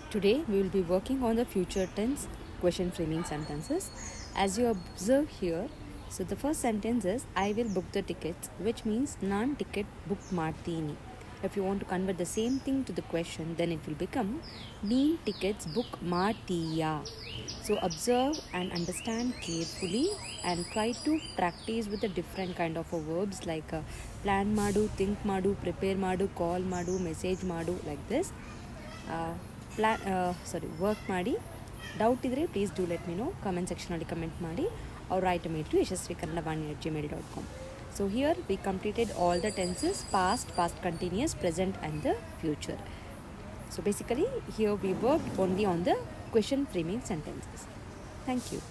Today we will be working on the future tense question framing sentences. As you observe here, so the first sentence is I will book the tickets, which means non ticket book martini. If you want to convert the same thing to the question, then it will become Neen tickets book martiya. So observe and understand carefully and try to practice with the different kind of verbs like plan madu, think madu, prepare madu, call madu, message madu, like this. Work ಮಾಡಿ. Doubt ಇದ್ದರೆ please do let me no comment ಸೆಕ್ಷನಲ್ಲಿ comment ಮಾಡಿ or write a mail to yashaswikannadavaani@gmail.com. So here we completed all the tenses past, past continuous, present and the future. So basically here we worked only on the question framing sentences. Thank you.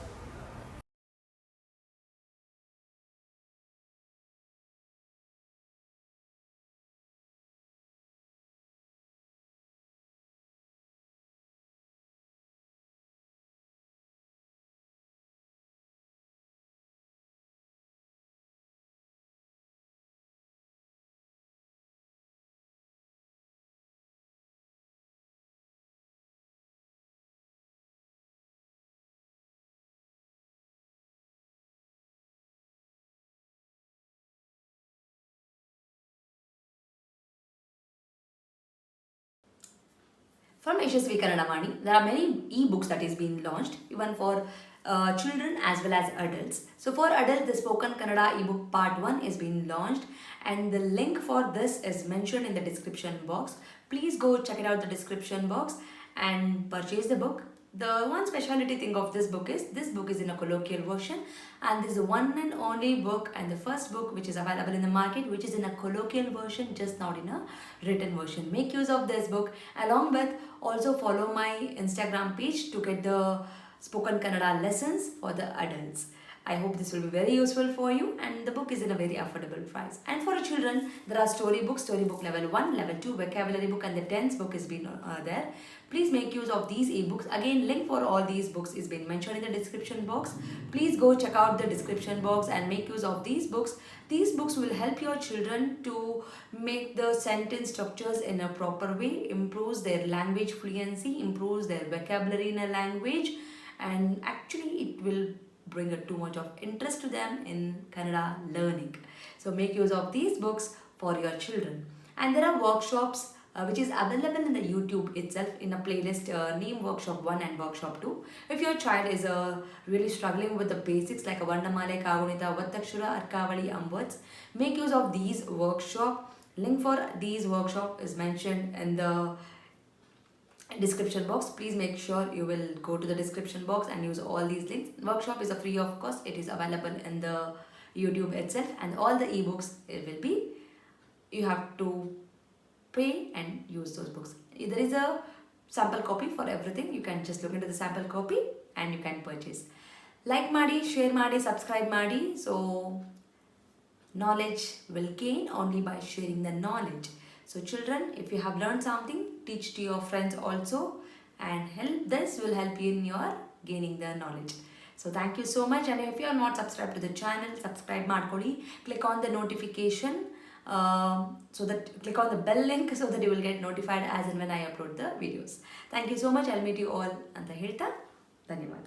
From Yashaswikannadavaani, there are many e-books that is being launched even for children as well as adults. So for adults, the Spoken Kannada ebook part 1 is being launched and the link for this is mentioned in the description box. Please go check it out the description box and purchase the book. The one specialty thing of this book is in a colloquial version and this is the one and only book and the first book which is available in the market which is in a colloquial version, just not in a written version. Make use of this book. Along with, also follow my Instagram page to get the spoken Kannada lessons for the adults. I hope this will be very useful for you and the book is in a very affordable price. And for children, there are storybook level 1, level 2, vocabulary book and the tense book is been there. Please make use of these ebooks. Again, link for all these books is been mentioned in the description box. Please go check out the description box and make use of these books. These books will help your children to make the sentence structures in a proper way, improves their language fluency, improves their vocabulary in a language, and actually it will bring too much of interest to them in Kannada learning. So make use of these books for your children. And there are workshops which is available in the YouTube itself in a playlist name workshop 1 and workshop 2. If your child is really struggling with the basics like a Varnamale, Kagunita, Vattakshura, Arkavali and words, make use of these workshop. Link for these workshop is mentioned in the description box. Please make sure you will go to the description box and use all these links. Workshop is a free of cost. It is available in the YouTube itself and all the ebooks it will be. You have to pay and use those books. There is a sample copy for everything. You can just look into the sample copy and you can purchase. Like ಮಾಡಿ, share ಮಾಡಿ, subscribe ಮಾಡಿ. So knowledge will gain only by sharing the knowledge. So children, if you have learned something, teach to your friends also and this will help you in your gaining the knowledge. So thank you so much, and if you are not subscribed to the channel, subscribe ಮಾಡ್ಕೊಳ್ಳಿ. Click on the notification so that click on the bell link so that you will get notified as and when I upload the videos. Thank you so much. I'll meet you all ಅಂತ ಹೇಳ್ತಾ ಧನ್ಯವಾದ.